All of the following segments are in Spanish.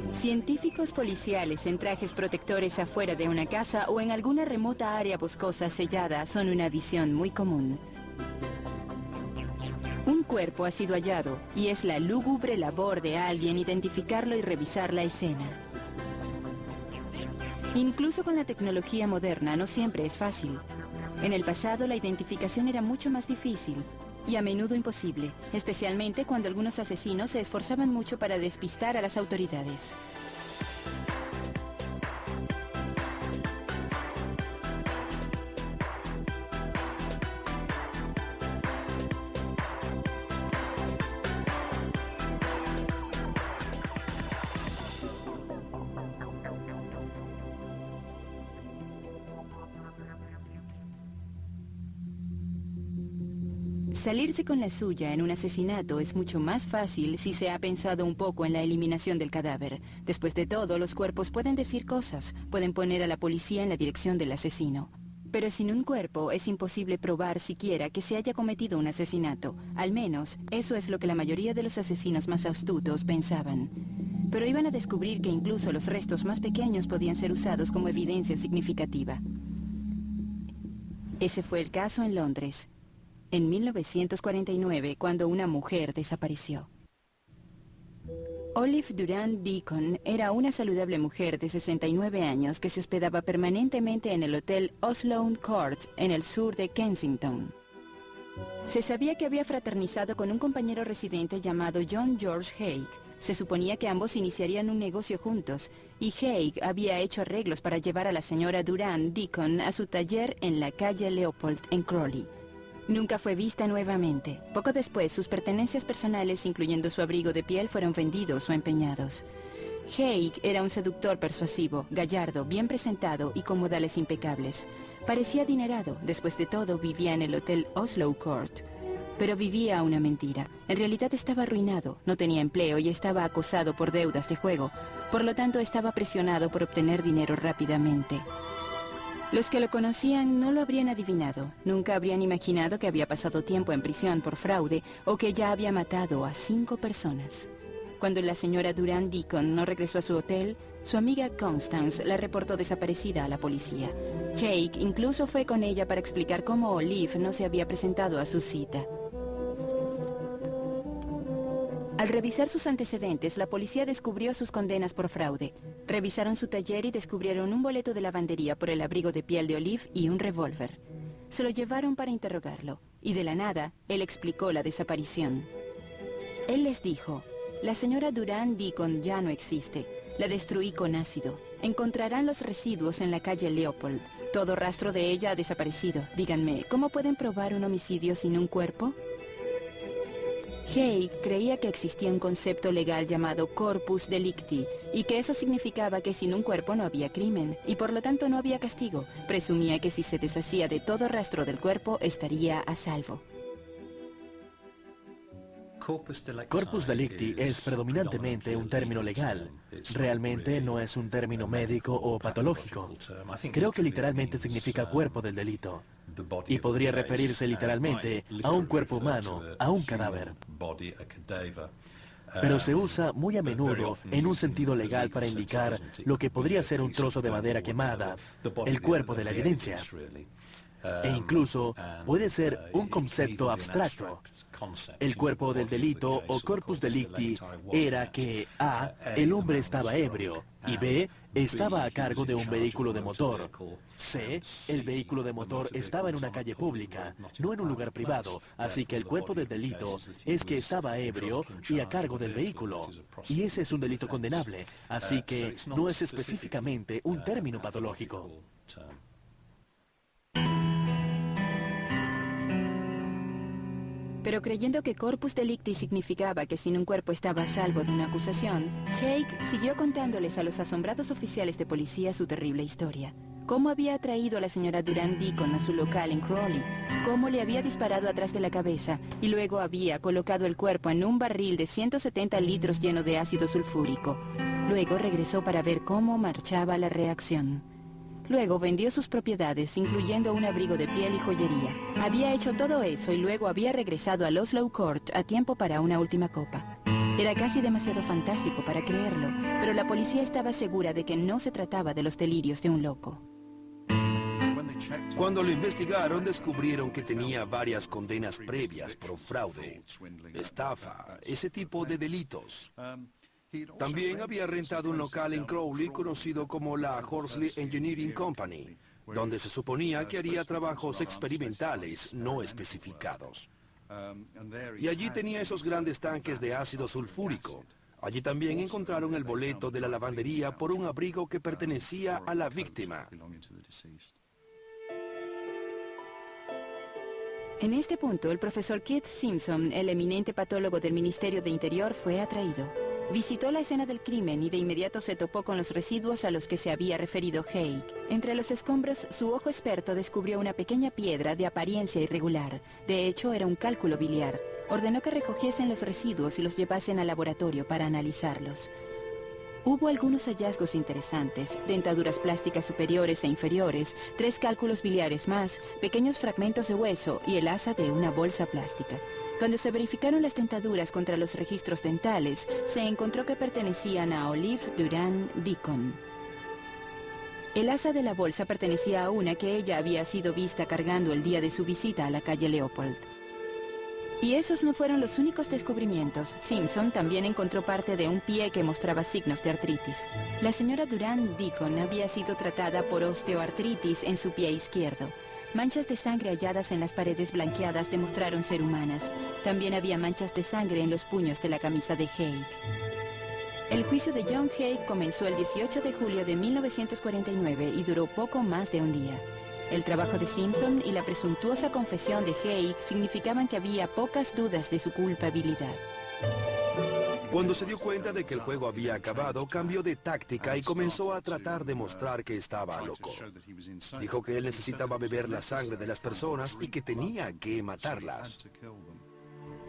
Científicos policiales en trajes protectores afuera de una casa o en alguna remota área boscosa sellada son una visión muy común. Un cuerpo ha sido hallado y es la lúgubre labor de alguien identificarlo y revisar la escena. Incluso con la tecnología moderna no siempre es fácil. En el pasado la identificación era mucho más difícil y a menudo imposible, especialmente cuando algunos asesinos se esforzaban mucho para despistar a las autoridades. Salirse con la suya en un asesinato es mucho más fácil si se ha pensado un poco en la eliminación del cadáver. Después de todo, los cuerpos pueden decir cosas, pueden poner a la policía en la dirección del asesino. Pero sin un cuerpo es imposible probar siquiera que se haya cometido un asesinato. Al menos, eso es lo que la mayoría de los asesinos más astutos pensaban. Pero iban a descubrir que incluso los restos más pequeños podían ser usados como evidencia significativa. Ese fue el caso en Londres, en 1949, cuando una mujer desapareció. Olive Durand Deacon era una saludable mujer de 69 años que se hospedaba permanentemente en el hotel Oslow Court, en el sur de Kensington. Se sabía que había fraternizado con un compañero residente llamado John George Haigh. Se suponía que ambos iniciarían un negocio juntos, y Haigh había hecho arreglos para llevar a la señora Durand Deacon a su taller en la calle Leopold, en Crawley. Nunca fue vista nuevamente. Poco después, sus pertenencias personales, incluyendo su abrigo de piel, fueron vendidos o empeñados. Haigh era un seductor persuasivo, gallardo, bien presentado y con modales impecables. Parecía adinerado. Después de todo, vivía en el hotel Oslow Court. Pero vivía una mentira. En realidad estaba arruinado, no tenía empleo y estaba acosado por deudas de juego. Por lo tanto, estaba presionado por obtener dinero rápidamente. Los que lo conocían no lo habrían adivinado. Nunca habrían imaginado que había pasado tiempo en prisión por fraude o que ya había matado a 5 personas. Cuando la señora Durand Deacon no regresó a su hotel, su amiga Constance la reportó desaparecida a la policía. Haigh incluso fue con ella para explicar cómo Olive no se había presentado a su cita. Al revisar sus antecedentes, la policía descubrió sus condenas por fraude. Revisaron su taller y descubrieron un boleto de lavandería por el abrigo de piel de Olive y un revólver. Se lo llevaron para interrogarlo, y de la nada, él explicó la desaparición. Él les dijo: la señora Durand Deacon ya no existe. La destruí con ácido. Encontrarán los residuos en la calle Leopold. Todo rastro de ella ha desaparecido. Díganme, ¿cómo pueden probar un homicidio sin un cuerpo? Haigh creía que existía un concepto legal llamado corpus delicti, y que eso significaba que sin un cuerpo no había crimen, y por lo tanto no había castigo. Presumía que si se deshacía de todo rastro del cuerpo, estaría a salvo. Corpus delicti es predominantemente un término legal. Realmente no es un término médico o patológico. Creo que literalmente significa cuerpo del delito. Y podría referirse literalmente a un cuerpo humano, a un cadáver. Pero se usa muy a menudo en un sentido legal para indicar lo que podría ser un trozo de madera quemada, el cuerpo de la evidencia. E incluso puede ser un concepto abstracto. El cuerpo del delito o corpus delicti era que A, el hombre estaba ebrio, y B, estaba a cargo de un vehículo de motor. C, el vehículo de motor estaba en una calle pública, no en un lugar privado, así que el cuerpo del delito es que estaba ebrio y a cargo del vehículo. Y ese es un delito condenable, así que no es específicamente un término patológico. Pero creyendo que corpus delicti significaba que sin un cuerpo estaba a salvo de una acusación, Haigh siguió contándoles a los asombrados oficiales de policía su terrible historia. Cómo había atraído a la señora Durand Deacon a su local en Crawley, cómo le había disparado atrás de la cabeza y luego había colocado el cuerpo en un barril de 170 litros lleno de ácido sulfúrico. Luego regresó para ver cómo marchaba la reacción. Luego vendió sus propiedades, incluyendo un abrigo de piel y joyería. Había hecho todo eso y luego había regresado al Oslow Court a tiempo para una última copa. Era casi demasiado fantástico para creerlo, pero la policía estaba segura de que no se trataba de los delirios de un loco. Cuando lo investigaron, descubrieron que tenía varias condenas previas por fraude, estafa, ese tipo de delitos. También había rentado un local en Crowley conocido como la Horsley Engineering Company, donde se suponía que haría trabajos experimentales no especificados. Y allí tenía esos grandes tanques de ácido sulfúrico. Allí también encontraron el boleto de la lavandería por un abrigo que pertenecía a la víctima. En este punto, el profesor Keith Simpson, el eminente patólogo del Ministerio de Interior, fue atraído. Visitó la escena del crimen y de inmediato se topó con los residuos a los que se había referido Haig. Entre los escombros, su ojo experto descubrió una pequeña piedra de apariencia irregular. De hecho, era un cálculo biliar. Ordenó que recogiesen los residuos y los llevasen al laboratorio para analizarlos. Hubo algunos hallazgos interesantes: dentaduras plásticas superiores e inferiores, 3 cálculos biliares más, pequeños fragmentos de hueso y el asa de una bolsa plástica. Cuando se verificaron las dentaduras contra los registros dentales, se encontró que pertenecían a Olive Durand Deacon. El asa de la bolsa pertenecía a una que ella había sido vista cargando el día de su visita a la calle Leopold. Y esos no fueron los únicos descubrimientos. Simpson también encontró parte de un pie que mostraba signos de artritis. La señora Durand Deacon había sido tratada por osteoartritis en su pie izquierdo. Manchas de sangre halladas en las paredes blanqueadas demostraron ser humanas. También había manchas de sangre en los puños de la camisa de Haig. El juicio de John Haig comenzó el 18 de julio de 1949 y duró poco más de un día. El trabajo de Simpson y la presuntuosa confesión de Haig significaban que había pocas dudas de su culpabilidad. Cuando se dio cuenta de que el juego había acabado, cambió de táctica y comenzó a tratar de mostrar que estaba loco. Dijo que él necesitaba beber la sangre de las personas y que tenía que matarlas.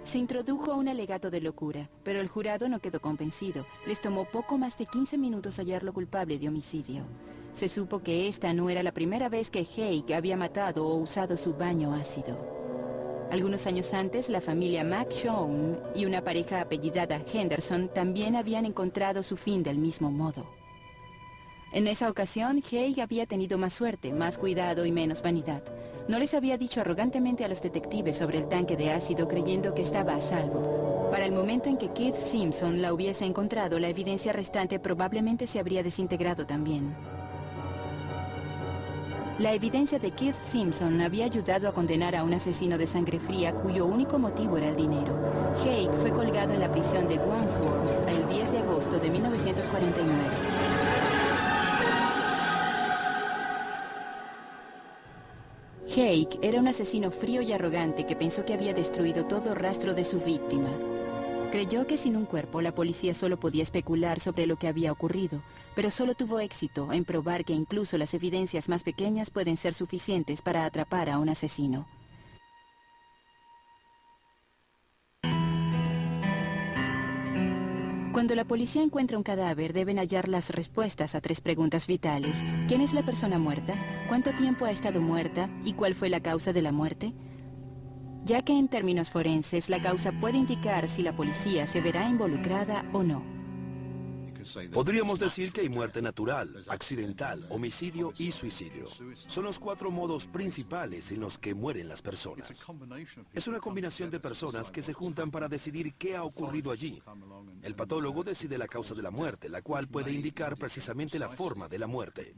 Se introdujo un alegato de locura, pero el jurado no quedó convencido. Les tomó poco más de 15 minutos hallarlo culpable de homicidio. Se supo que esta no era la primera vez que Haig había matado o usado su baño ácido. Algunos años antes, la familia McShawn y una pareja apellidada Henderson también habían encontrado su fin del mismo modo. En esa ocasión, Haig había tenido más suerte, más cuidado y menos vanidad. No les había dicho arrogantemente a los detectives sobre el tanque de ácido creyendo que estaba a salvo. Para el momento en que Keith Simpson la hubiese encontrado, la evidencia restante probablemente se habría desintegrado también. La evidencia de Keith Simpson había ayudado a condenar a un asesino de sangre fría cuyo único motivo era el dinero. Haig fue colgado en la prisión de Wandsworth el 10 de agosto de 1949. Haig era un asesino frío y arrogante que pensó que había destruido todo rastro de su víctima. Creyó que sin un cuerpo la policía solo podía especular sobre lo que había ocurrido, pero solo tuvo éxito en probar que incluso las evidencias más pequeñas pueden ser suficientes para atrapar a un asesino. Cuando la policía encuentra un cadáver, deben hallar las respuestas a 3 preguntas vitales. ¿Quién es la persona muerta? ¿Cuánto tiempo ha estado muerta? ¿Y cuál fue la causa de la muerte? Ya que en términos forenses, la causa puede indicar si la policía se verá involucrada o no. Podríamos decir que hay muerte natural, accidental, homicidio y suicidio. Son los 4 modos principales en los que mueren las personas. Es una combinación de personas que se juntan para decidir qué ha ocurrido allí. El patólogo decide la causa de la muerte, la cual puede indicar precisamente la forma de la muerte.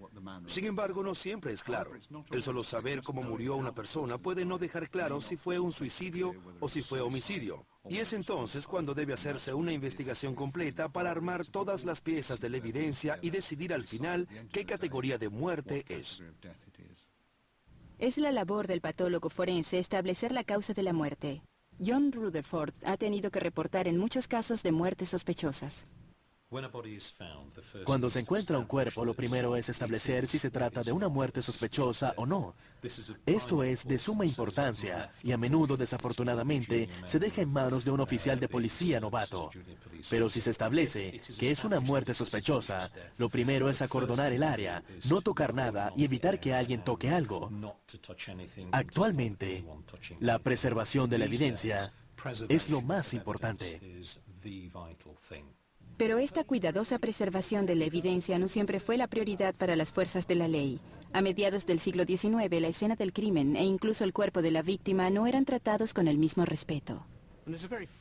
Sin embargo, no siempre es claro. El solo saber cómo murió una persona puede no dejar claro si fue un suicidio o si fue homicidio. Y es entonces cuando debe hacerse una investigación completa para armar todas las piezas de la evidencia y decidir al final qué categoría de muerte es. Es la labor del patólogo forense establecer la causa de la muerte. John Rutherford ha tenido que reportar en muchos casos de muertes sospechosas. Cuando se encuentra un cuerpo, lo primero es establecer si se trata de una muerte sospechosa o no. Esto es de suma importancia y a menudo, desafortunadamente, se deja en manos de un oficial de policía novato. Pero si se establece que es una muerte sospechosa, lo primero es acordonar el área, no tocar nada y evitar que alguien toque algo. Actualmente, la preservación de la evidencia es lo más importante. Pero esta cuidadosa preservación de la evidencia no siempre fue la prioridad para las fuerzas de la ley. A mediados del siglo XIX, la escena del crimen e incluso el cuerpo de la víctima no eran tratados con el mismo respeto.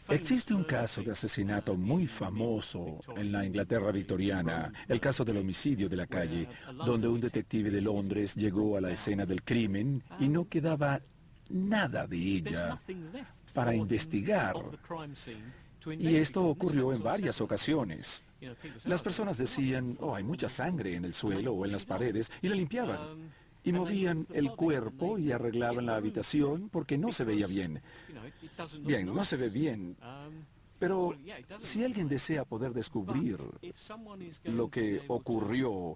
Existe un caso de asesinato muy famoso en la Inglaterra victoriana, el caso del homicidio de la calle, donde un detective de Londres llegó a la escena del crimen y no quedaba nada de ella para investigar. Y esto ocurrió en varias ocasiones. Las personas decían, oh, hay mucha sangre en el suelo o en las paredes, y la limpiaban. Y movían el cuerpo y arreglaban la habitación porque no se veía bien. Bien, no se ve bien. Pero si alguien desea poder descubrir lo que ocurrió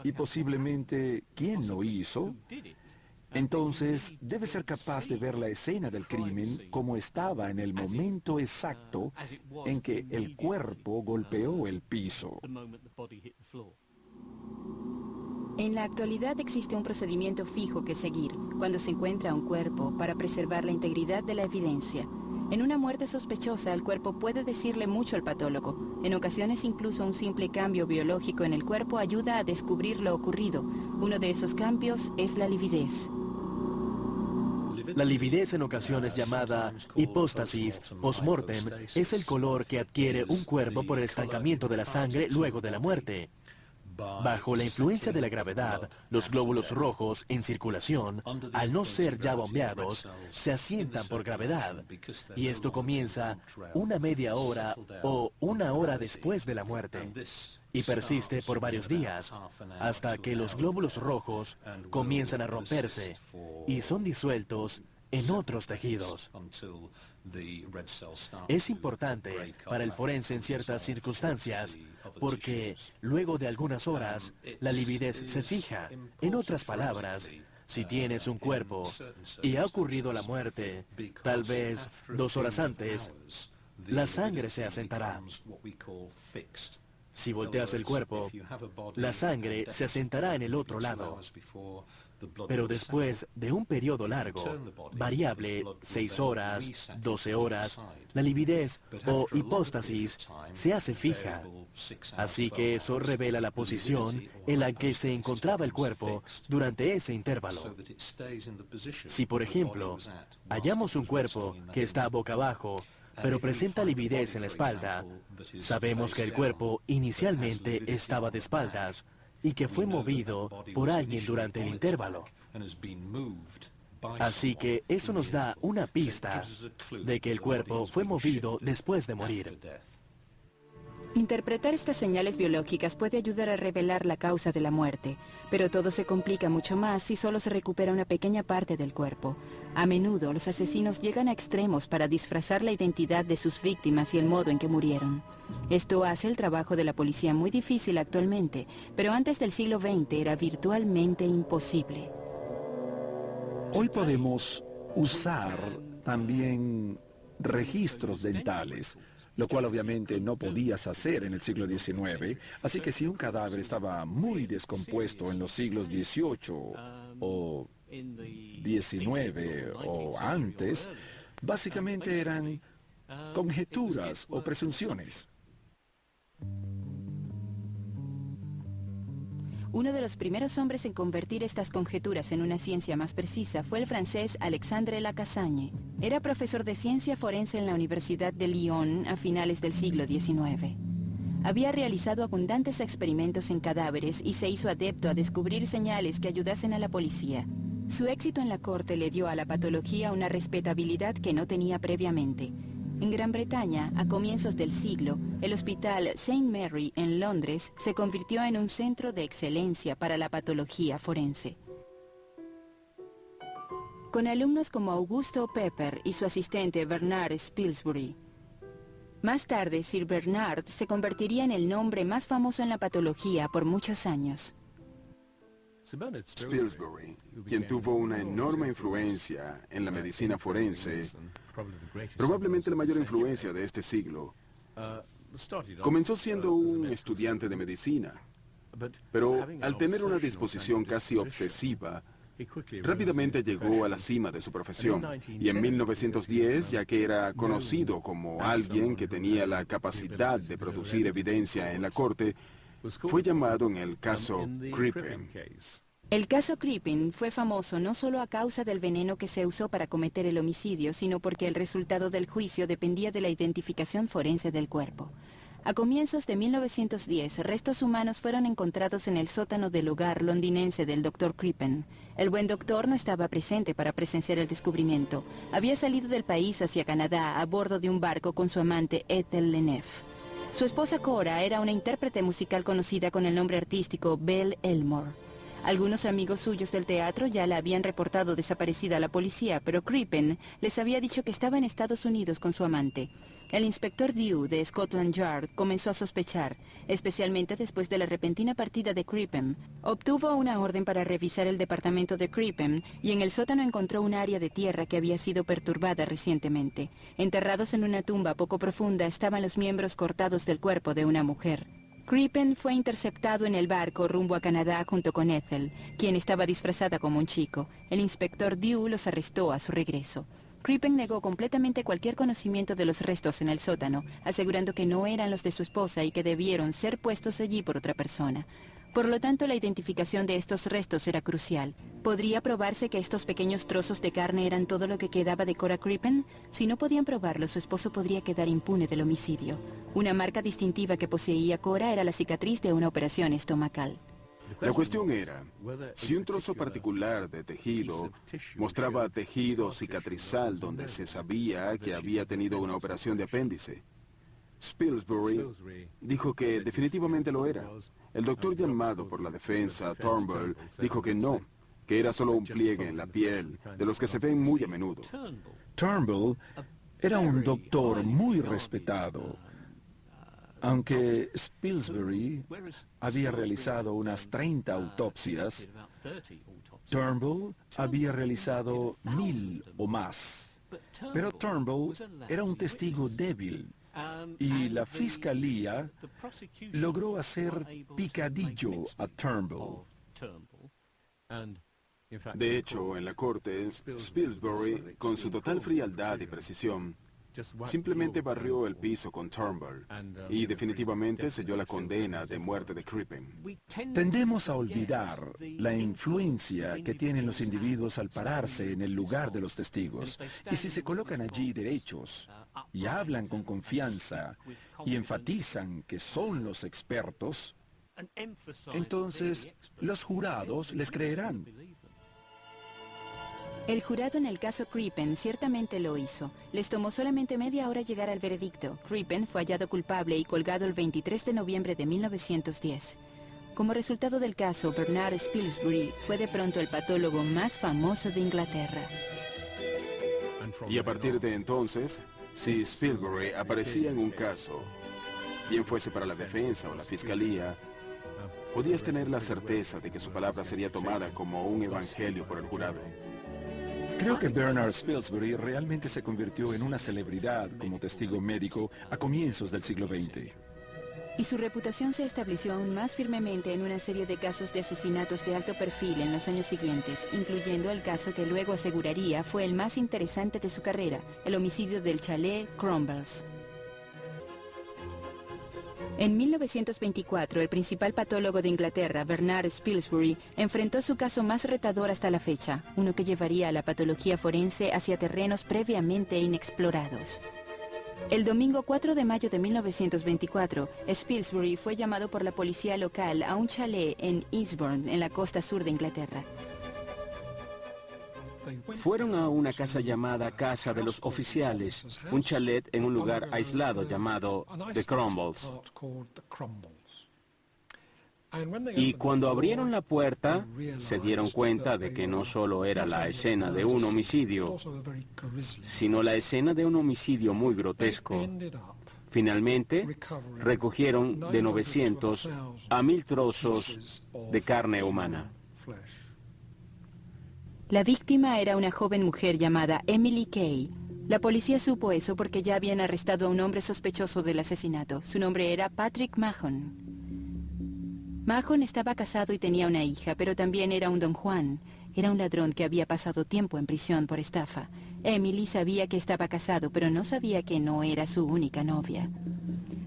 y posiblemente quién lo hizo, entonces debe ser capaz de ver la escena del crimen como estaba en el momento exacto en que el cuerpo golpeó el piso. En la actualidad existe un procedimiento fijo que seguir cuando se encuentra un cuerpo para preservar la integridad de la evidencia. En una muerte sospechosa, el cuerpo puede decirle mucho al patólogo. En ocasiones, incluso un simple cambio biológico en el cuerpo ayuda a descubrir lo ocurrido. Uno de esos cambios es la lividez. La lividez, en ocasiones llamada hipóstasis post-mortem, es el color que adquiere un cuerpo por el estancamiento de la sangre luego de la muerte. Bajo la influencia de la gravedad, los glóbulos rojos en circulación, al no ser ya bombeados, se asientan por gravedad, y esto comienza una media hora o una hora después de la muerte, y persiste por varios días, hasta que los glóbulos rojos comienzan a romperse y son disueltos en otros tejidos. Es importante para el forense en ciertas circunstancias porque luego de algunas horas la lividez se fija. En otras palabras, si tienes un cuerpo y ha ocurrido la muerte, tal vez 2 horas antes, la sangre se asentará. Si volteas el cuerpo, la sangre se asentará en el otro lado. Pero después de un periodo largo, variable, 6 horas, 12 horas, la lividez o hipóstasis se hace fija. Así que eso revela la posición en la que se encontraba el cuerpo durante ese intervalo. Si, por ejemplo, hallamos un cuerpo que está boca abajo, pero presenta lividez en la espalda, sabemos que el cuerpo inicialmente estaba de espaldas y que fue movido por alguien durante el intervalo. Así que eso nos da una pista de que el cuerpo fue movido después de morir. Interpretar estas señales biológicas puede ayudar a revelar la causa de la muerte, pero todo se complica mucho más si solo se recupera una pequeña parte del cuerpo. A menudo los asesinos llegan a extremos para disfrazar la identidad de sus víctimas y el modo en que murieron. Esto hace el trabajo de la policía muy difícil actualmente, pero antes del siglo XX era virtualmente imposible. Hoy podemos usar también registros dentales, lo cual obviamente no podías hacer en el siglo XIX, así que si un cadáver estaba muy descompuesto en los siglos XVIII o XIX o antes, básicamente eran conjeturas o presunciones. Uno de los primeros hombres en convertir estas conjeturas en una ciencia más precisa fue el francés Alexandre Lacassagne. Era profesor de ciencia forense en la Universidad de Lyon a finales del siglo XIX. Había realizado abundantes experimentos en cadáveres y se hizo adepto a descubrir señales que ayudasen a la policía. Su éxito en la corte le dio a la patología una respetabilidad que no tenía previamente. En Gran Bretaña, a comienzos del siglo, el Hospital St. Mary en Londres se convirtió en un centro de excelencia para la patología forense. Con alumnos como Augusto Pepper y su asistente Bernard Spilsbury. Más tarde, Sir Bernard se convertiría en el nombre más famoso en la patología por muchos años. Spilsbury, quien tuvo una enorme influencia en la medicina forense, probablemente la mayor influencia de este siglo, comenzó siendo un estudiante de medicina, pero al tener una disposición casi obsesiva, Rápidamente llegó a la cima de su profesión y en 1910, ya que era conocido como alguien que tenía la capacidad de producir evidencia en la corte, fue llamado en el caso Crippen. El caso Crippen fue famoso no solo a causa del veneno que se usó para cometer el homicidio, sino porque el resultado del juicio dependía de la identificación forense del cuerpo. A comienzos de 1910, restos humanos fueron encontrados en el sótano del hogar londinense del Dr. Crippen. El buen doctor no estaba presente para presenciar el descubrimiento. Había salido del país hacia Canadá a bordo de un barco con su amante Ethel Lenneff. Su esposa Cora era una intérprete musical conocida con el nombre artístico Belle Elmore. Algunos amigos suyos del teatro ya la habían reportado desaparecida a la policía, pero Crippen les había dicho que estaba en Estados Unidos con su amante. El inspector Dew de Scotland Yard comenzó a sospechar, especialmente después de la repentina partida de Crippen. Obtuvo una orden para revisar el departamento de Crippen y en el sótano encontró un área de tierra que había sido perturbada recientemente. Enterrados en una tumba poco profunda estaban los miembros cortados del cuerpo de una mujer. Crippen fue interceptado en el barco rumbo a Canadá junto con Ethel, quien estaba disfrazada como un chico. El inspector Dew los arrestó a su regreso. Crippen negó completamente cualquier conocimiento de los restos en el sótano, asegurando que no eran los de su esposa y que debieron ser puestos allí por otra persona. Por lo tanto, la identificación de estos restos era crucial. ¿Podría probarse que estos pequeños trozos de carne eran todo lo que quedaba de Cora Crippen? Si no podían probarlo, su esposo podría quedar impune del homicidio. Una marca distintiva que poseía Cora era la cicatriz de una operación estomacal. La cuestión era, si un trozo particular de tejido mostraba tejido cicatrizal donde se sabía que había tenido una operación de apéndice. Spilsbury dijo que definitivamente lo era. El doctor llamado por la defensa, Turnbull, dijo que no, que era solo un pliegue en la piel, de los que se ven muy a menudo. Turnbull era un doctor muy respetado. Aunque Spilsbury había realizado unas 30 autopsias, Turnbull había realizado 1000 o más. Pero Turnbull era un testigo débil y la fiscalía logró hacer picadillo a Turnbull. De hecho, en la corte, Spilsbury, con su total frialdad y precisión, simplemente barrió el piso con Turnbull y definitivamente selló la condena de muerte de Crippen. Tendemos a olvidar la influencia que tienen los individuos al pararse en el lugar de los testigos. Y si se colocan allí derechos y hablan con confianza y enfatizan que son los expertos, entonces los jurados les creerán. El jurado en el caso Crippen ciertamente lo hizo. Les tomó solamente media hora llegar al veredicto. Crippen fue hallado culpable y colgado el 23 de noviembre de 1910. Como resultado del caso, Bernard Spilsbury fue de pronto el patólogo más famoso de Inglaterra. Y a partir de entonces, si Spilsbury aparecía en un caso, bien fuese para la defensa o la fiscalía, podías tener la certeza de que su palabra sería tomada como un evangelio por el jurado. Creo que Bernard Spilsbury realmente se convirtió en una celebridad como testigo médico a comienzos del siglo XX. Y su reputación se estableció aún más firmemente en una serie de casos de asesinatos de alto perfil en los años siguientes, incluyendo el caso que luego aseguraría fue el más interesante de su carrera, el homicidio del chalet Cromwells. En 1924, el principal patólogo de Inglaterra, Bernard Spilsbury, enfrentó su caso más retador hasta la fecha, uno que llevaría a la patología forense hacia terrenos previamente inexplorados. El domingo 4 de mayo de 1924, Spilsbury fue llamado por la policía local a un chalet en Eastbourne, en la costa sur de Inglaterra. Fueron a una casa llamada Casa de los Oficiales, un chalet en un lugar aislado llamado The Cromwells. Y cuando abrieron la puerta, se dieron cuenta de que no solo era la escena de un homicidio, sino la escena de un homicidio muy grotesco. Finalmente, recogieron de 900 a 1000 trozos de carne humana. La víctima era una joven mujer llamada Emily Kay. La policía supo eso porque ya habían arrestado a un hombre sospechoso del asesinato. Su nombre era Patrick Mahon. Mahon estaba casado y tenía una hija, pero también era un don Juan. Era un ladrón que había pasado tiempo en prisión por estafa. Emily sabía que estaba casado, pero no sabía que no era su única novia.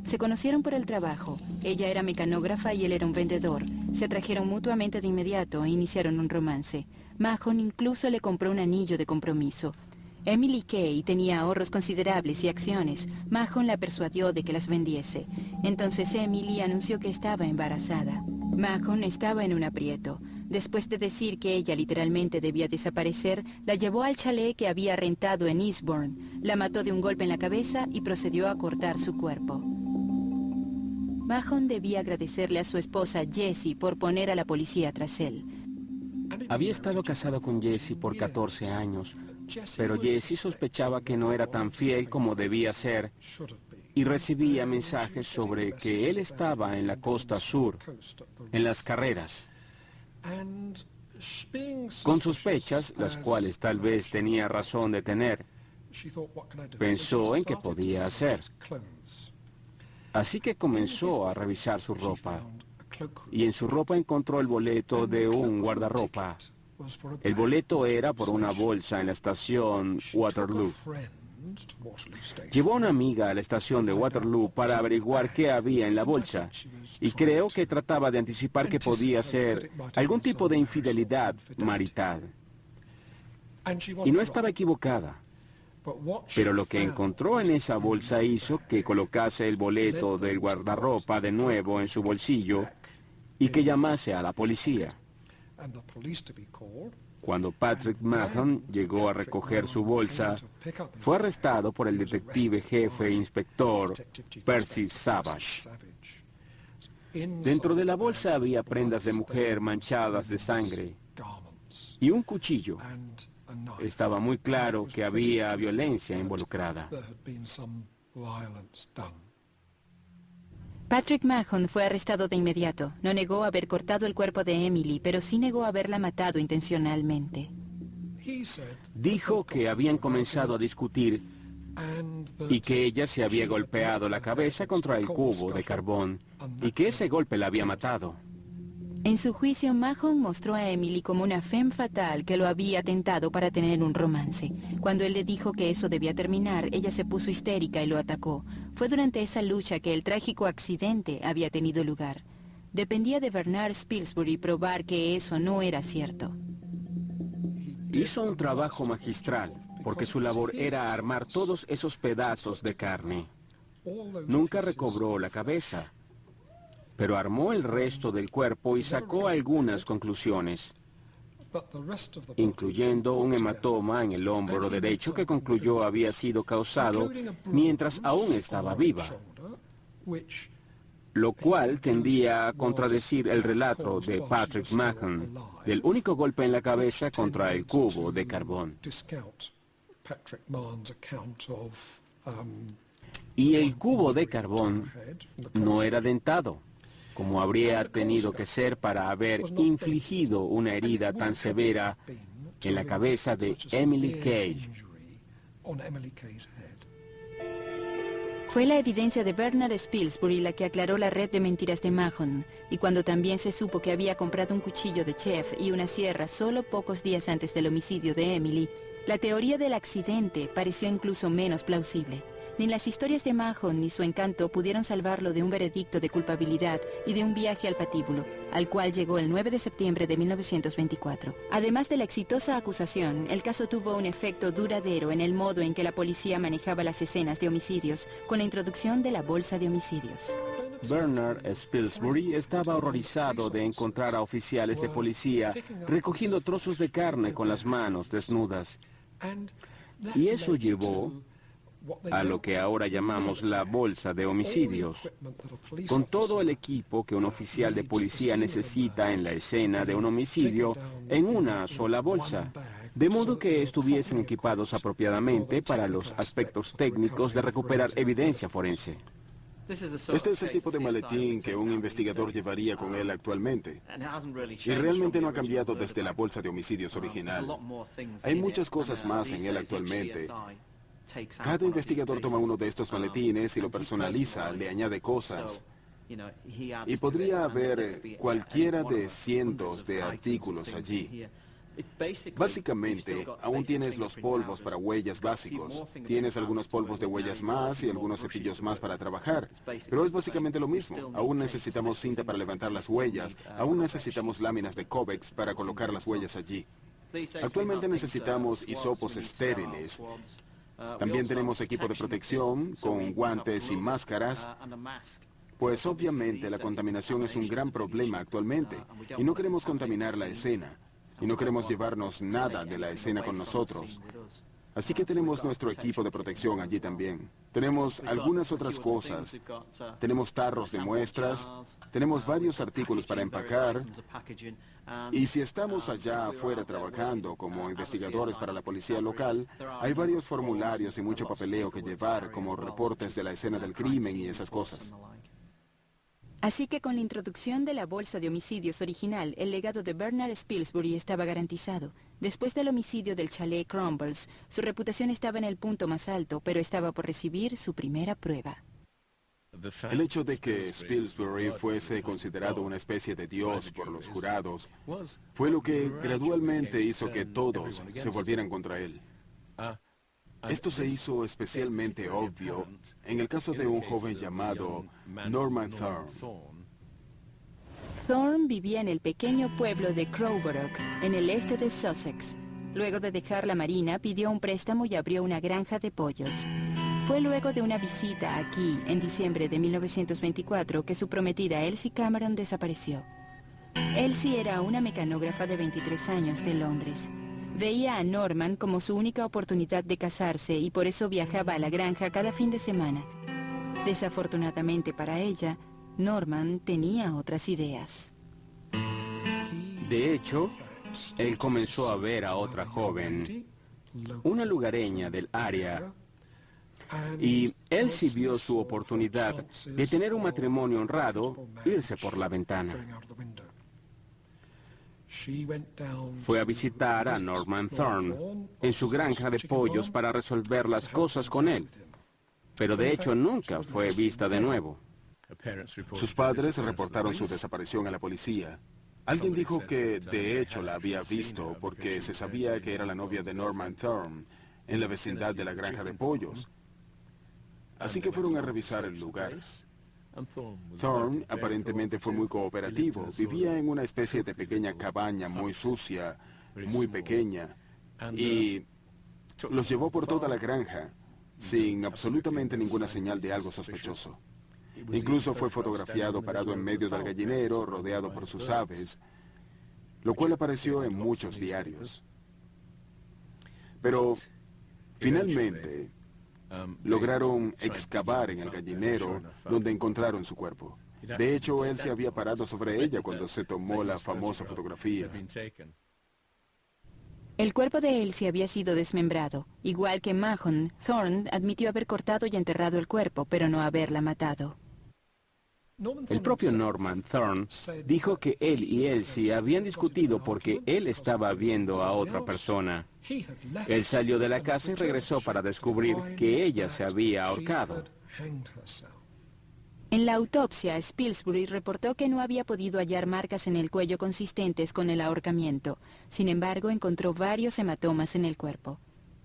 Se conocieron por el trabajo. Ella era mecanógrafa y él era un vendedor. Se atrajeron mutuamente de inmediato e iniciaron un romance. Mahon incluso le compró un anillo de compromiso. Emily Kay tenía ahorros considerables y acciones. Mahon la persuadió de que las vendiese. Entonces Emily anunció que estaba embarazada. Mahon estaba en un aprieto. Después de decir que ella literalmente debía desaparecer, la llevó al chalet que había rentado en Eastbourne, la mató de un golpe en la cabeza y procedió a cortar su cuerpo. Mahon debía agradecerle a su esposa Jessie por poner a la policía tras él. Había estado casado con Jessie por 14 años, pero Jessie sospechaba que no era tan fiel como debía ser y recibía mensajes sobre que él estaba en la costa sur, en las carreras. Con sospechas, las cuales tal vez tenía razón de tener, pensó en qué podía hacer. Así que comenzó a revisar su ropa, y en su ropa encontró el boleto de un guardarropa. El boleto era por una bolsa en la estación Waterloo. Llevó a una amiga a la estación de Waterloo para averiguar qué había en la bolsa, y creo que trataba de anticipar que podía ser algún tipo de infidelidad marital. Y no estaba equivocada. Pero lo que encontró en esa bolsa hizo que colocase el boleto del guardarropa de nuevo en su bolsillo y que llamase a la policía. Cuando Patrick Mahon llegó a recoger su bolsa, fue arrestado por el detective jefe inspector Percy Savage. Dentro de la bolsa había prendas de mujer manchadas de sangre y un cuchillo. Estaba muy claro que había violencia involucrada. Patrick Mahon fue arrestado de inmediato. No negó haber cortado el cuerpo de Emily, pero sí negó haberla matado intencionalmente. Dijo que habían comenzado a discutir y que ella se había golpeado la cabeza contra el cubo de carbón y que ese golpe la había matado. En su juicio, Mahon mostró a Emily como una femme fatale que lo había tentado para tener un romance. Cuando él le dijo que eso debía terminar, ella se puso histérica y lo atacó. Fue durante esa lucha que el trágico accidente había tenido lugar. Dependía de Bernard Spilsbury probar que eso no era cierto. Hizo un trabajo magistral, porque su labor era armar todos esos pedazos de carne. Nunca recobró la cabeza, pero armó el resto del cuerpo y sacó algunas conclusiones, incluyendo un hematoma en el hombro derecho que concluyó había sido causado mientras aún estaba viva, lo cual tendía a contradecir el relato de Patrick Mahon del único golpe en la cabeza contra el cubo de carbón. Y el cubo de carbón no era dentado, como habría tenido que ser para haber infligido una herida tan severa en la cabeza de Emily Kay. Fue la evidencia de Bernard Spilsbury la que aclaró la red de mentiras de Mahon, y cuando también se supo que había comprado un cuchillo de chef y una sierra solo pocos días antes del homicidio de Emily, la teoría del accidente pareció incluso menos plausible. Ni las historias de Mahon ni su encanto pudieron salvarlo de un veredicto de culpabilidad y de un viaje al patíbulo, al cual llegó el 9 de septiembre de 1924. Además de la exitosa acusación, el caso tuvo un efecto duradero en el modo en que la policía manejaba las escenas de homicidios, con la introducción de la bolsa de homicidios. Bernard Spilsbury estaba horrorizado de encontrar a oficiales de policía recogiendo trozos de carne con las manos desnudas. Y eso llevó a lo que ahora llamamos la bolsa de homicidios, con todo el equipo que un oficial de policía necesita en la escena de un homicidio en una sola bolsa, de modo que estuviesen equipados apropiadamente para los aspectos técnicos de recuperar evidencia forense. Este es el tipo de maletín que un investigador llevaría con él actualmente. Y realmente no ha cambiado desde la bolsa de homicidios original. Hay muchas cosas más en él actualmente. Cada investigador toma uno de estos maletines y lo personaliza, le añade cosas. Y podría haber cualquiera de cientos de artículos allí. Básicamente, aún tienes los polvos para huellas básicos. Tienes algunos polvos de huellas más y algunos cepillos más para trabajar. Pero es básicamente lo mismo. Aún necesitamos cinta para levantar las huellas. Aún necesitamos láminas de Covex para colocar las huellas allí. Actualmente necesitamos hisopos estériles. También tenemos equipo de protección con guantes y máscaras. Pues obviamente la contaminación es un gran problema actualmente y no queremos contaminar la escena. Y no queremos llevarnos nada de la escena con nosotros. Así que tenemos nuestro equipo de protección allí también. Tenemos algunas otras cosas. Tenemos tarros de muestras. Tenemos varios artículos para empacar. Y si estamos allá afuera trabajando como investigadores para la policía local, hay varios formularios y mucho papeleo que llevar, como reportes de la escena del crimen y esas cosas. Así que con la introducción de la bolsa de homicidios original, el legado de Bernard Spilsbury estaba garantizado. Después del homicidio del chalet Crumbles, su reputación estaba en el punto más alto, pero estaba por recibir su primera prueba. El hecho de que Spilsbury fuese considerado una especie de dios por los jurados fue lo que gradualmente hizo que todos se volvieran contra él. Esto se hizo especialmente obvio en el caso de un joven llamado Norman Thorne. Thorne vivía en el pequeño pueblo de Crowborough, en el este de Sussex. Luego de dejar la marina, pidió un préstamo y abrió una granja de pollos. Fue luego de una visita aquí, en diciembre de 1924, que su prometida Elsie Cameron desapareció. Elsie era una mecanógrafa de 23 años de Londres. Veía a Norman como su única oportunidad de casarse y por eso viajaba a la granja cada fin de semana. Desafortunadamente para ella, Norman tenía otras ideas. De hecho, él comenzó a ver a otra joven, una lugareña del área, y él sí vio su oportunidad de tener un matrimonio honrado, irse por la ventana. Fue a visitar a Norman Thorne en su granja de pollos para resolver las cosas con él, pero de hecho nunca fue vista de nuevo. Sus padres reportaron su desaparición a la policía. Alguien dijo que de hecho la había visto porque se sabía que era la novia de Norman Thorne en la vecindad de la granja de pollos. Así que fueron a revisar el lugar. Thorne aparentemente fue muy cooperativo. Vivía en una especie de pequeña cabaña muy sucia, muy pequeña, y los llevó por toda la granja, sin absolutamente ninguna señal de algo sospechoso. Incluso fue fotografiado parado en medio del gallinero, rodeado por sus aves, lo cual apareció en muchos diarios. Pero, finalmente, lograron excavar en el gallinero donde encontraron su cuerpo. De hecho, él se había parado sobre ella cuando se tomó la famosa fotografía. El cuerpo de Elsie había sido desmembrado. Igual que Mahon, Thorne admitió haber cortado y enterrado el cuerpo, pero no haberla matado. El propio Norman Thorne dijo que él y Elsie habían discutido porque él estaba viendo a otra persona. Él salió de la casa y regresó para descubrir que ella se había ahorcado. En la autopsia, Spilsbury reportó que no había podido hallar marcas en el cuello consistentes con el ahorcamiento. Sin embargo, encontró varios hematomas en el cuerpo.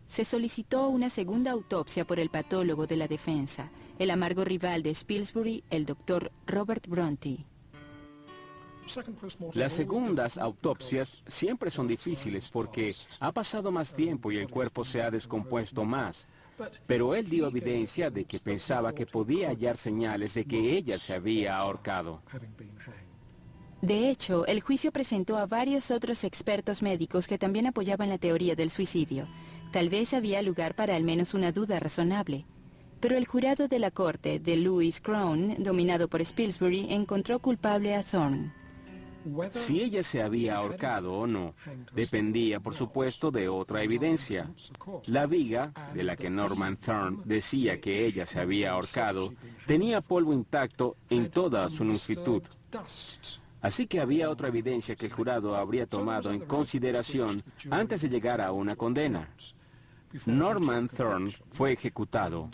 Se solicitó una segunda autopsia por el patólogo de la defensa, el amargo rival de Spilsbury, el doctor Robert Bronte. Las segundas autopsias siempre son difíciles porque ha pasado más tiempo y el cuerpo se ha descompuesto más. Pero él dio evidencia de que pensaba que podía hallar señales de que ella se había ahorcado. De hecho, el juicio presentó a varios otros expertos médicos que también apoyaban la teoría del suicidio. Tal vez había lugar para al menos una duda razonable. Pero el jurado de la corte de Louis Crown, dominado por Spilsbury, encontró culpable a Thorne. Si ella se había ahorcado o no, dependía, por supuesto, de otra evidencia. La viga, de la que Norman Thorne decía que ella se había ahorcado, tenía polvo intacto en toda su longitud. Así que había otra evidencia que el jurado habría tomado en consideración antes de llegar a una condena. Norman Thorne fue ejecutado,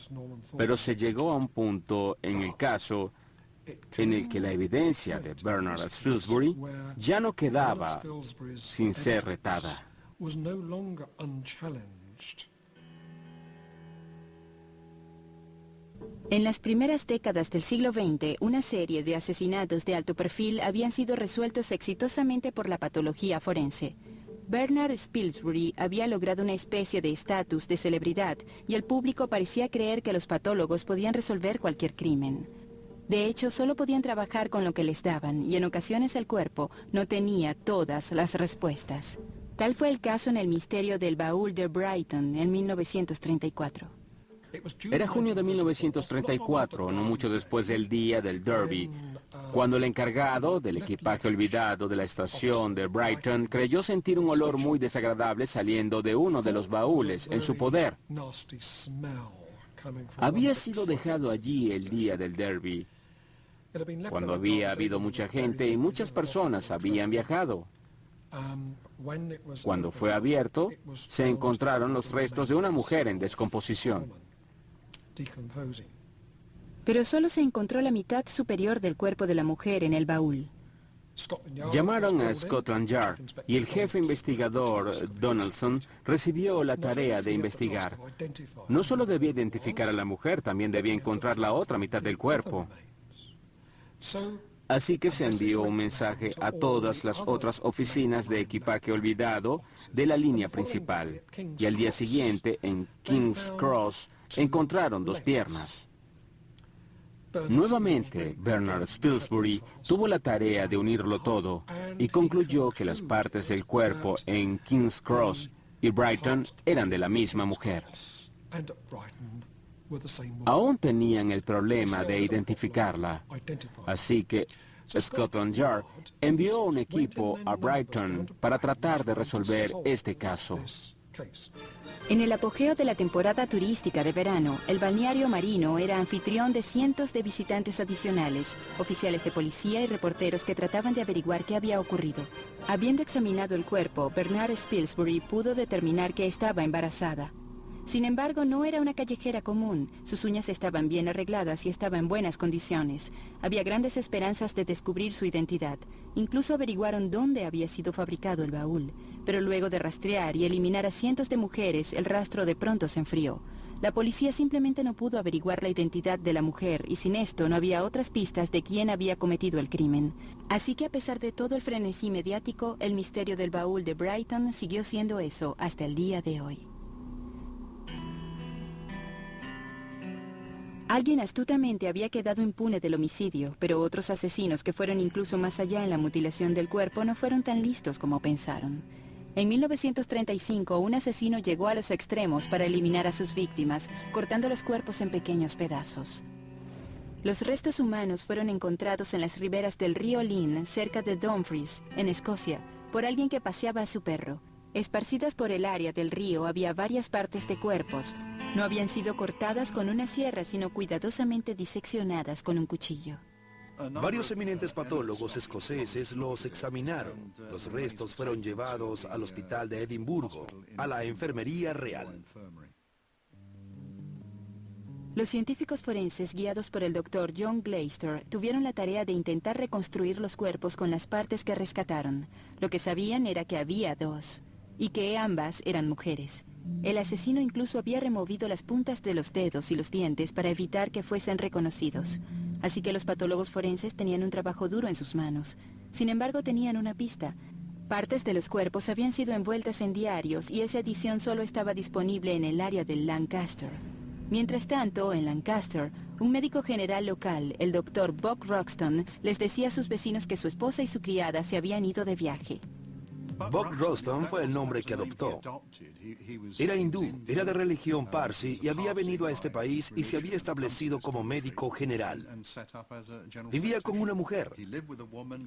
pero se llegó a un punto en el caso en el que la evidencia de Bernard Spilsbury ya no quedaba sin ser retada. En las primeras décadas del siglo XX, una serie de asesinatos de alto perfil habían sido resueltos exitosamente por la patología forense. Bernard Spilsbury había logrado una especie de estatus de celebridad y el público parecía creer que los patólogos podían resolver cualquier crimen. De hecho, solo podían trabajar con lo que les daban y en ocasiones el cuerpo no tenía todas las respuestas. Tal fue el caso en el misterio del baúl de Brighton en 1934. Era junio de 1934, no mucho después del día del Derby, cuando el encargado del equipaje olvidado de la estación de Brighton creyó sentir un olor muy desagradable saliendo de uno de los baúles en su poder. Había sido dejado allí el día del Derby, cuando había habido mucha gente y muchas personas habían viajado. Cuando fue abierto, se encontraron los restos de una mujer en descomposición. Pero solo se encontró la mitad superior del cuerpo de la mujer en el baúl. Llamaron a Scotland Yard y el jefe investigador Donaldson recibió la tarea de investigar. No solo debía identificar a la mujer, también debía encontrar la otra mitad del cuerpo. Así que se envió un mensaje a todas las otras oficinas de equipaje olvidado de la línea principal. Y al día siguiente, en King's Cross, encontraron 2 piernas. Nuevamente, Bernard Spilsbury tuvo la tarea de unirlo todo y concluyó que las partes del cuerpo en King's Cross y Brighton eran de la misma mujer. Aún tenían el problema de identificarla, así que Scotland Yard envió un equipo a Brighton para tratar de resolver este caso. En el apogeo de la temporada turística de verano, el balneario marino era anfitrión de cientos de visitantes adicionales, oficiales de policía y reporteros que trataban de averiguar qué había ocurrido. Habiendo examinado el cuerpo, Bernard Spilsbury pudo determinar que estaba embarazada. Sin embargo, no era una callejera común. Sus uñas estaban bien arregladas y estaba en buenas condiciones. Había grandes esperanzas de descubrir su identidad. Incluso averiguaron dónde había sido fabricado el baúl. Pero luego de rastrear y eliminar a cientos de mujeres, el rastro de pronto se enfrió. La policía simplemente no pudo averiguar la identidad de la mujer y sin esto no había otras pistas de quién había cometido el crimen. Así que a pesar de todo el frenesí mediático, el misterio del baúl de Brighton siguió siendo eso hasta el día de hoy. Alguien astutamente había quedado impune del homicidio, pero otros asesinos que fueron incluso más allá en la mutilación del cuerpo no fueron tan listos como pensaron. En 1935, un asesino llegó a los extremos para eliminar a sus víctimas, cortando los cuerpos en pequeños pedazos. Los restos humanos fueron encontrados en las riberas del río Lynn, cerca de Dumfries, en Escocia, por alguien que paseaba a su perro. Esparcidas por el área del río había varias partes de cuerpos. No habían sido cortadas con una sierra, sino cuidadosamente diseccionadas con un cuchillo. Varios eminentes patólogos escoceses los examinaron. Los restos fueron llevados al hospital de Edimburgo, a la Enfermería Real. Los científicos forenses, guiados por el Dr. John Glaister, tuvieron la tarea de intentar reconstruir los cuerpos con las partes que rescataron. Lo que sabían era que había 2, y que ambas eran mujeres. El asesino incluso había removido las puntas de los dedos y los dientes para evitar que fuesen reconocidos. Así que los patólogos forenses tenían un trabajo duro en sus manos. Sin embargo, tenían una pista. Partes de los cuerpos habían sido envueltas en diarios y esa edición solo estaba disponible en el área de Lancaster. Mientras tanto, en Lancaster, un médico general local, el Dr. Buck Roxton, les decía a sus vecinos que su esposa y su criada se habían ido de viaje. Buck Roxton fue el nombre que adoptó. Era hindú, era de religión parsi y había venido a este país y se había establecido como médico general. Vivía con una mujer.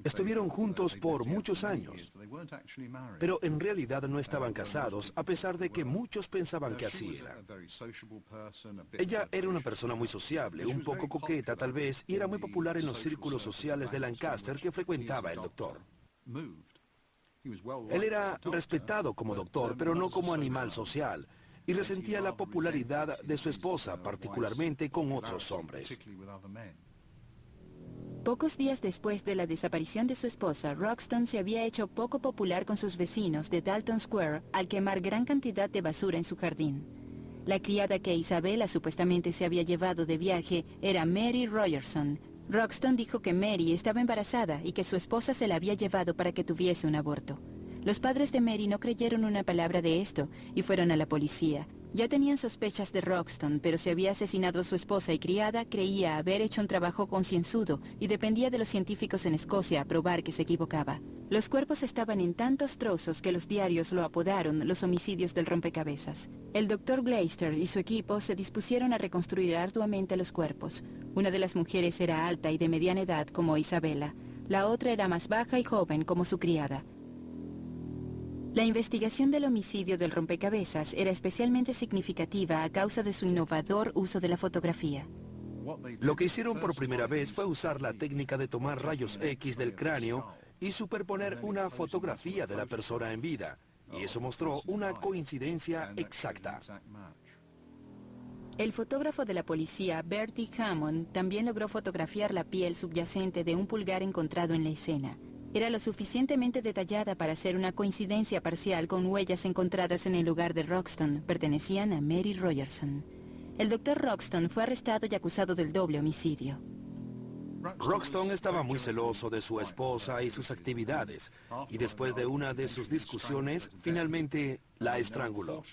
Estuvieron juntos por muchos años, pero en realidad no estaban casados, a pesar de que muchos pensaban que así era. Ella era una persona muy sociable, un poco coqueta tal vez, y era muy popular en los círculos sociales de Lancaster que frecuentaba el doctor. Él era respetado como doctor, pero no como animal social, y resentía la popularidad de su esposa, particularmente con otros hombres. Pocos días después de la desaparición de su esposa, Roxton se había hecho poco popular con sus vecinos de Dalton Square al quemar gran cantidad de basura en su jardín. La criada que Isabella supuestamente se había llevado de viaje era Mary Rogerson. Roxton dijo que Mary estaba embarazada y que su esposa se la había llevado para que tuviese un aborto. Los padres de Mary no creyeron una palabra de esto y fueron a la policía. Ya tenían sospechas de Roxton, pero si había asesinado a su esposa y criada, creía haber hecho un trabajo concienzudo y dependía de los científicos en Escocia a probar que se equivocaba. Los cuerpos estaban en tantos trozos que los diarios lo apodaron los homicidios del rompecabezas. El Dr. Glaister y su equipo se dispusieron a reconstruir arduamente los cuerpos. Una de las mujeres era alta y de mediana edad, como Isabella. La otra era más baja y joven, como su criada. La investigación del homicidio del rompecabezas era especialmente significativa a causa de su innovador uso de la fotografía. Lo que hicieron por primera vez fue usar la técnica de tomar rayos X del cráneo y superponer una fotografía de la persona en vida, y eso mostró una coincidencia exacta. El fotógrafo de la policía, Bertie Hammond, también logró fotografiar la piel subyacente de un pulgar encontrado en la escena. Era lo suficientemente detallada para hacer una coincidencia parcial con huellas encontradas en el lugar de Roxton. Pertenecían a Mary Rogerson. El Dr. Roxton fue arrestado y acusado del doble homicidio. Roxton estaba muy celoso de su esposa y sus actividades, y después de una de sus discusiones, finalmente la estranguló.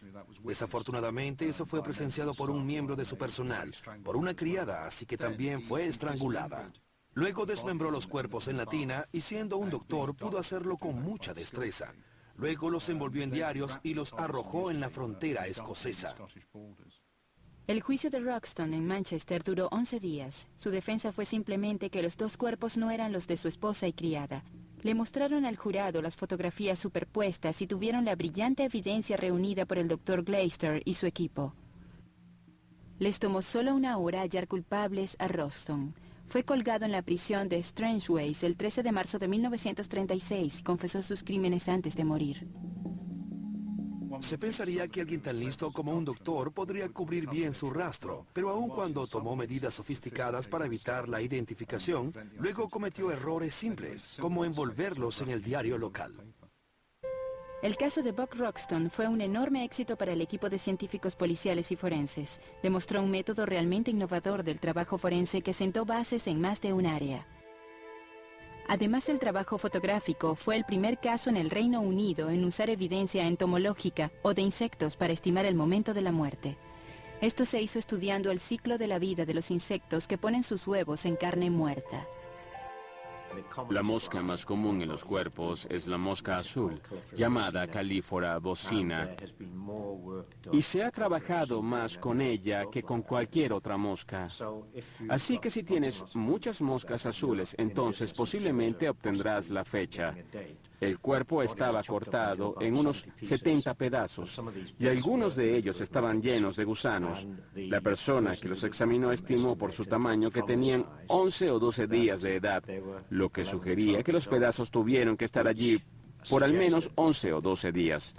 Desafortunadamente, eso fue presenciado por un miembro de su personal, por una criada, así que también fue estrangulada. Luego desmembró los cuerpos en la tina y siendo un doctor pudo hacerlo con mucha destreza. Luego los envolvió en diarios y los arrojó en la frontera escocesa. El juicio de Roxton en Manchester duró 11 días. Su defensa fue simplemente que los dos cuerpos no eran los de su esposa y criada. Le mostraron al jurado las fotografías superpuestas y tuvieron la brillante evidencia reunida por el Dr. Glaister y su equipo. Les tomó solo una hora hallar culpables a Roxton. Fue colgado en la prisión de Strangeways el 13 de marzo de 1936 y confesó sus crímenes antes de morir. Se pensaría que alguien tan listo como un doctor podría cubrir bien su rastro, pero aun cuando tomó medidas sofisticadas para evitar la identificación, luego cometió errores simples, como envolverlos en el diario local. El caso de Buck Roxton fue un enorme éxito para el equipo de científicos policiales y forenses. Demostró un método realmente innovador del trabajo forense que sentó bases en más de un área. Además del trabajo fotográfico, fue el primer caso en el Reino Unido en usar evidencia entomológica o de insectos para estimar el momento de la muerte. Esto se hizo estudiando el ciclo de la vida de los insectos que ponen sus huevos en carne muerta. La mosca más común en los cuerpos es la mosca azul, llamada Calífora bocina, y se ha trabajado más con ella que con cualquier otra mosca. Así que si tienes muchas moscas azules, entonces posiblemente obtendrás la fecha. El cuerpo estaba cortado en unos 70 pedazos, y algunos de ellos estaban llenos de gusanos. La persona que los examinó estimó por su tamaño que tenían 11 o 12 días de edad, lo que sugería que los pedazos tuvieron que estar allí por al menos 11 o 12 días.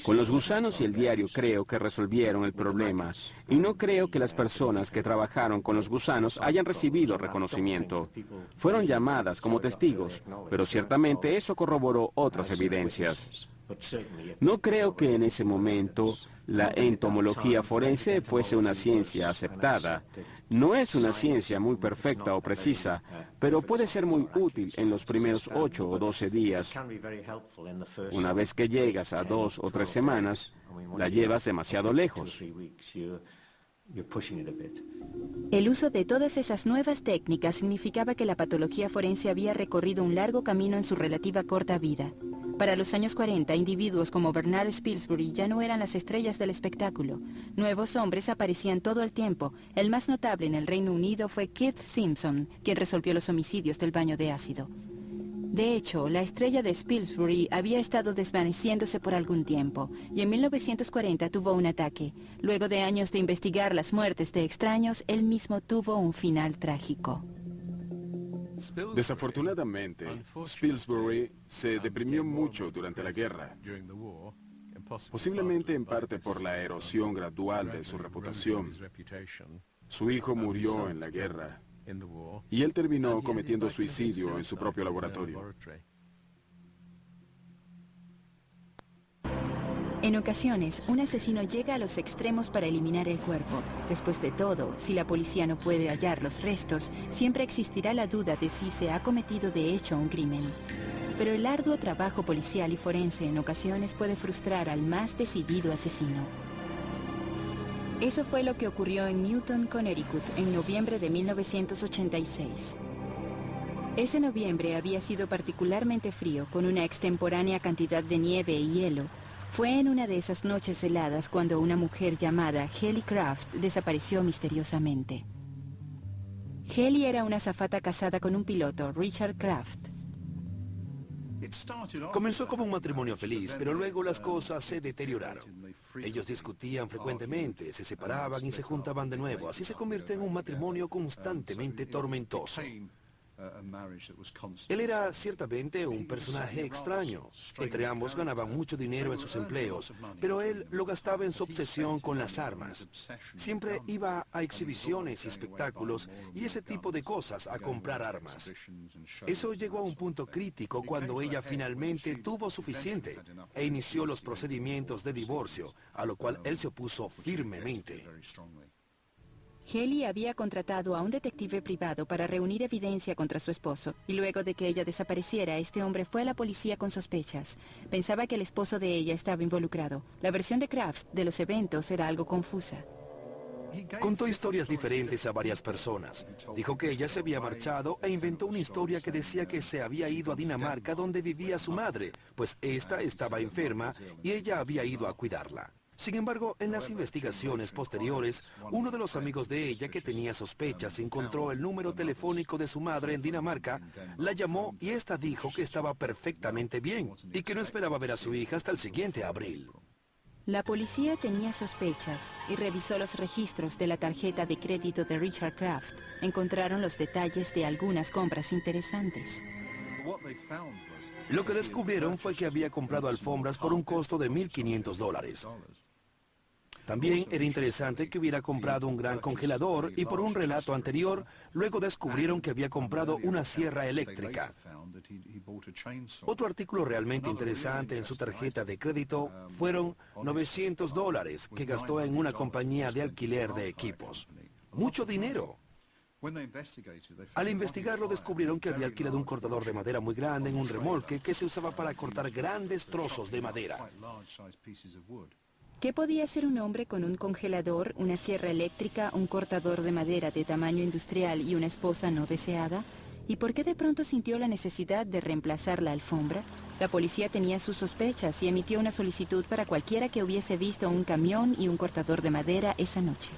Con los gusanos y el diario creo que resolvieron el problema, y no creo que las personas que trabajaron con los gusanos hayan recibido reconocimiento. Fueron llamadas como testigos, pero ciertamente eso corroboró otras evidencias. No creo que en ese momento la entomología forense fuese una ciencia aceptada. No es una ciencia muy perfecta o precisa, pero puede ser muy útil en los primeros 8 o 12 días. Una vez que llegas a 2 o 3 semanas, la llevas demasiado lejos. El uso de todas esas nuevas técnicas significaba que la patología forense había recorrido un largo camino en su relativa corta vida. Para los años 40, individuos como Bernard Spilsbury ya no eran las estrellas del espectáculo. Nuevos hombres aparecían todo el tiempo. El más notable en el Reino Unido fue Keith Simpson, quien resolvió los homicidios del baño de ácido. De hecho, la estrella de Spilsbury había estado desvaneciéndose por algún tiempo, y en 1940 tuvo un ataque. Luego de años de investigar las muertes de extraños, él mismo tuvo un final trágico. Desafortunadamente, Spilsbury se deprimió mucho durante la guerra, posiblemente en parte por la erosión gradual de su reputación. Su hijo murió en la guerra. Y él terminó cometiendo suicidio en su propio laboratorio. En ocasiones, un asesino llega a los extremos para eliminar el cuerpo. Después de todo, si la policía no puede hallar los restos, siempre existirá la duda de si se ha cometido de hecho un crimen. Pero el arduo trabajo policial y forense en ocasiones puede frustrar al más decidido asesino. Eso fue lo que ocurrió en Newton, Connecticut, en noviembre de 1986. Ese noviembre había sido particularmente frío, con una extemporánea cantidad de nieve y hielo. Fue en una de esas noches heladas cuando una mujer llamada Helly Craft desapareció misteriosamente. Helly era una azafata casada con un piloto, Richard Craft. Comenzó como un matrimonio feliz, pero luego las cosas se deterioraron. Ellos discutían frecuentemente, se separaban y se juntaban de nuevo. Así se convirtió en un matrimonio constantemente tormentoso. Él era ciertamente un personaje extraño. Entre ambos ganaban mucho dinero en sus empleos, pero él lo gastaba en su obsesión con las armas. Siempre iba a exhibiciones y espectáculos y ese tipo de cosas a comprar armas. Eso llegó a un punto crítico cuando ella finalmente tuvo suficiente e inició los procedimientos de divorcio, a lo cual él se opuso firmemente. Helly había contratado a un detective privado para reunir evidencia contra su esposo, y luego de que ella desapareciera, este hombre fue a la policía con sospechas. Pensaba que el esposo de ella estaba involucrado. La versión de Kraft de los eventos era algo confusa. Contó historias diferentes a varias personas. Dijo que ella se había marchado e inventó una historia que decía que se había ido a Dinamarca donde vivía su madre, pues esta estaba enferma y ella había ido a cuidarla. Sin embargo, en las investigaciones posteriores, uno de los amigos de ella que tenía sospechas encontró el número telefónico de su madre en Dinamarca, la llamó y esta dijo que estaba perfectamente bien y que no esperaba ver a su hija hasta el siguiente abril. La policía tenía sospechas y revisó los registros de la tarjeta de crédito de Richard Craft. Encontraron los detalles de algunas compras interesantes. Lo que descubrieron fue que había comprado alfombras por un costo de $1,500. También era interesante que hubiera comprado un gran congelador y por un relato anterior, luego descubrieron que había comprado una sierra eléctrica. Otro artículo realmente interesante en su tarjeta de crédito fueron $900 que gastó en una compañía de alquiler de equipos. ¡Mucho dinero! Al investigarlo descubrieron que había alquilado un cortador de madera muy grande en un remolque que se usaba para cortar grandes trozos de madera. ¿Qué podía hacer un hombre con un congelador, una sierra eléctrica, un cortador de madera de tamaño industrial y una esposa no deseada? ¿Y por qué de pronto sintió la necesidad de reemplazar la alfombra? La policía tenía sus sospechas y emitió una solicitud para cualquiera que hubiese visto un camión y un cortador de madera esa noche.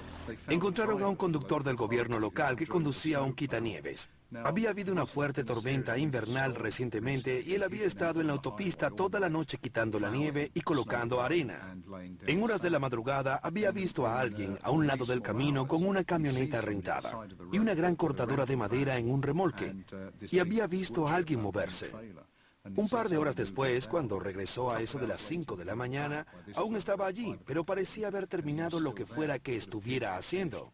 Encontraron a un conductor del gobierno local que conducía un quitanieves. Había habido una fuerte tormenta invernal recientemente y él había estado en la autopista toda la noche quitando la nieve y colocando arena. En horas de la madrugada había visto a alguien a un lado del camino con una camioneta rentada y una gran cortadora de madera en un remolque, y había visto a alguien moverse. Un par de horas después, cuando regresó a eso de las 5 de la mañana, aún estaba allí, pero parecía haber terminado lo que fuera que estuviera haciendo.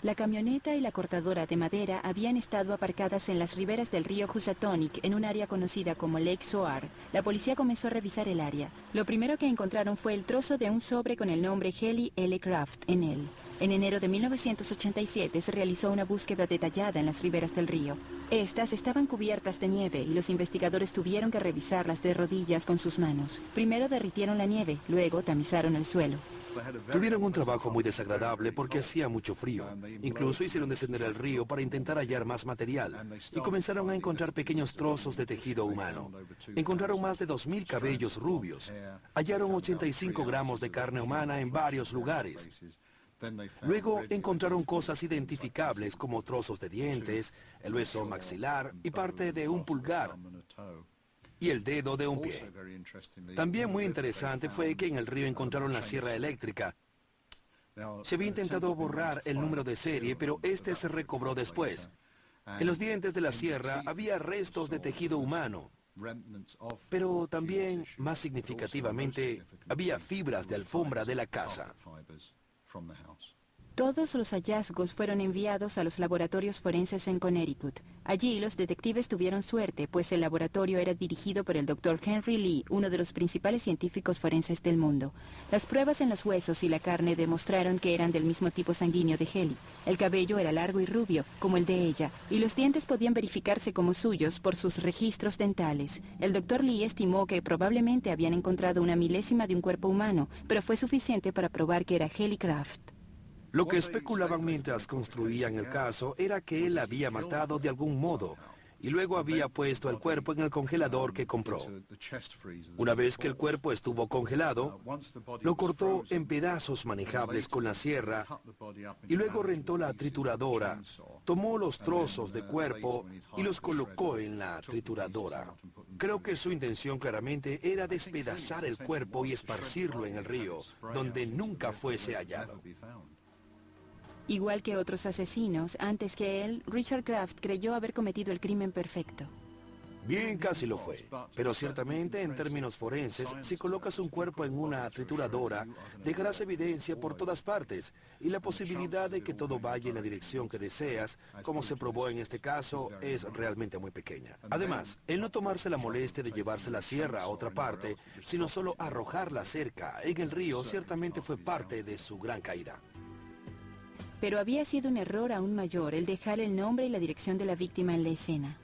La camioneta y la cortadora de madera habían estado aparcadas en las riberas del río Housatonic en un área conocida como Lake Soar. La policía comenzó a revisar el área. Lo primero que encontraron fue el trozo de un sobre con el nombre Helly L. Craft en él. En enero de 1987 se realizó una búsqueda detallada en las riberas del río. Estas estaban cubiertas de nieve y los investigadores tuvieron que revisarlas de rodillas con sus manos. Primero derritieron la nieve, luego tamizaron el suelo. Tuvieron un trabajo muy desagradable porque hacía mucho frío. Incluso hicieron descender el río para intentar hallar más material y comenzaron a encontrar pequeños trozos de tejido humano. Encontraron más de 2,000 cabellos rubios. Hallaron 85 gramos de carne humana en varios lugares. Luego encontraron cosas identificables como trozos de dientes, el hueso maxilar y parte de un pulgar y el dedo de un pie. También muy interesante fue que en el río encontraron la sierra eléctrica. Se había intentado borrar el número de serie, pero este se recobró después. En los dientes de la sierra había restos de tejido humano, pero también, más significativamente, había fibras de alfombra de la casa. Todos los hallazgos fueron enviados a los laboratorios forenses en Connecticut. Allí los detectives tuvieron suerte, pues el laboratorio era dirigido por el Dr. Henry Lee, uno de los principales científicos forenses del mundo. Las pruebas en los huesos y la carne demostraron que eran del mismo tipo sanguíneo de Haley. El cabello era largo y rubio, como el de ella, y los dientes podían verificarse como suyos por sus registros dentales. El Dr. Lee estimó que probablemente habían encontrado una milésima de un cuerpo humano, pero fue suficiente para probar que era Haley Craft. Lo que especulaban mientras construían el caso era que él la había matado de algún modo y luego había puesto el cuerpo en el congelador que compró. Una vez que el cuerpo estuvo congelado, lo cortó en pedazos manejables con la sierra y luego rentó la trituradora, tomó los trozos de cuerpo y los colocó en la trituradora. Creo que su intención claramente era despedazar el cuerpo y esparcirlo en el río, donde nunca fuese hallado. Igual que otros asesinos, antes que él, Richard Craft creyó haber cometido el crimen perfecto. Bien, casi lo fue. Pero ciertamente, en términos forenses, si colocas un cuerpo en una trituradora, dejarás evidencia por todas partes, y la posibilidad de que todo vaya en la dirección que deseas, como se probó en este caso, es realmente muy pequeña. Además, el no tomarse la molestia de llevarse la sierra a otra parte, sino solo arrojarla cerca en el río, ciertamente fue parte de su gran caída. Pero había sido un error aún mayor el dejar el nombre y la dirección de la víctima en la escena.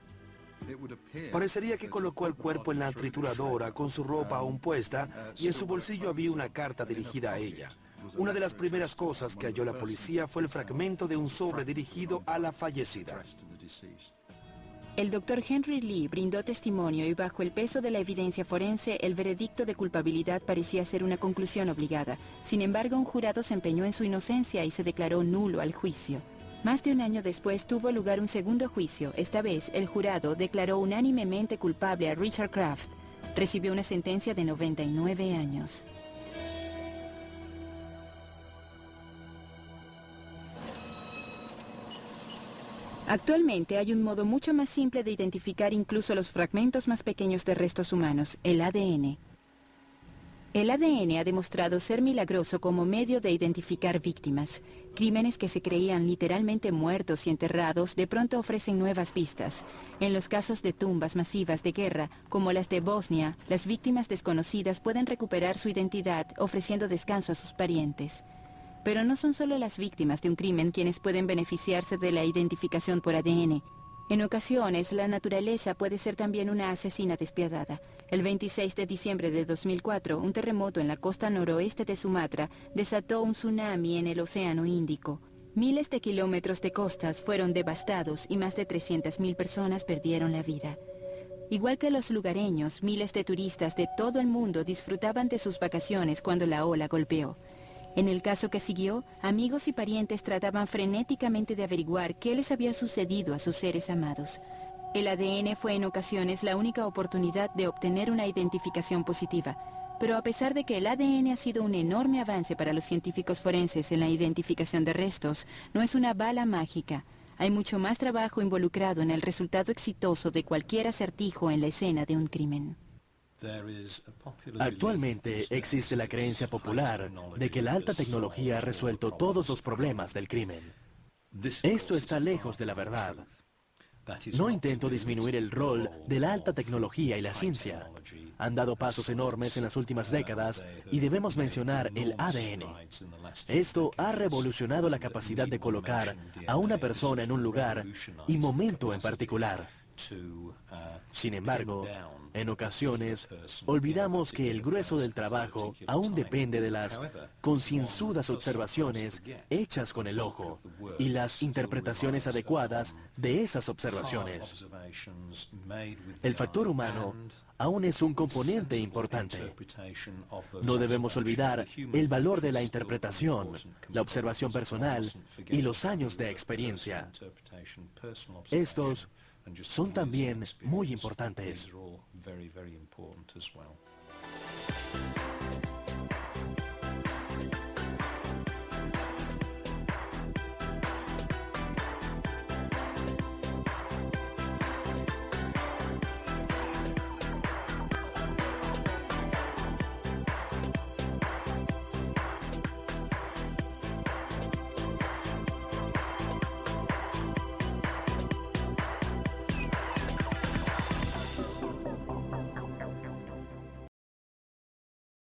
Parecería que colocó el cuerpo en la trituradora con su ropa aún puesta y en su bolsillo había una carta dirigida a ella. Una de las primeras cosas que halló la policía fue el fragmento de un sobre dirigido a la fallecida. El Dr. Henry Lee brindó testimonio y bajo el peso de la evidencia forense, el veredicto de culpabilidad parecía ser una conclusión obligada. Sin embargo, un jurado se empeñó en su inocencia y se declaró nulo al juicio. Más de un año después tuvo lugar un segundo juicio. Esta vez, el jurado declaró unánimemente culpable a Richard Craft. Recibió una sentencia de 99 años. Actualmente hay un modo mucho más simple de identificar incluso los fragmentos más pequeños de restos humanos, el ADN. El ADN ha demostrado ser milagroso como medio de identificar víctimas. Crímenes que se creían literalmente muertos y enterrados de pronto ofrecen nuevas pistas. En los casos de tumbas masivas de guerra, como las de Bosnia, las víctimas desconocidas pueden recuperar su identidad ofreciendo descanso a sus parientes. Pero no son solo las víctimas de un crimen quienes pueden beneficiarse de la identificación por ADN. En ocasiones, la naturaleza puede ser también una asesina despiadada. El 26 de diciembre de 2004, un terremoto en la costa noroeste de Sumatra desató un tsunami en el Océano Índico. Miles de kilómetros de costas fueron devastados y más de 300.000 personas perdieron la vida. Igual que los lugareños, miles de turistas de todo el mundo disfrutaban de sus vacaciones cuando la ola golpeó. En el caso que siguió, amigos y parientes trataban frenéticamente de averiguar qué les había sucedido a sus seres amados. El ADN fue en ocasiones la única oportunidad de obtener una identificación positiva. Pero a pesar de que el ADN ha sido un enorme avance para los científicos forenses en la identificación de restos, no es una bala mágica. Hay mucho más trabajo involucrado en el resultado exitoso de cualquier acertijo en la escena de un crimen. Actualmente existe la creencia popular de que la alta tecnología ha resuelto todos los problemas del crimen. Esto está lejos de la verdad. No intento disminuir el rol de la alta tecnología y la ciencia. Han dado pasos enormes en las últimas décadas y debemos mencionar el ADN. Esto ha revolucionado la capacidad de colocar a una persona en un lugar y momento en particular. Sin embargo, en ocasiones, olvidamos que el grueso del trabajo aún depende de las concienzudas observaciones hechas con el ojo y las interpretaciones adecuadas de esas observaciones. El factor humano aún es un componente importante. No debemos olvidar el valor de la interpretación, la observación personal y los años de experiencia. Estos son también muy importantes.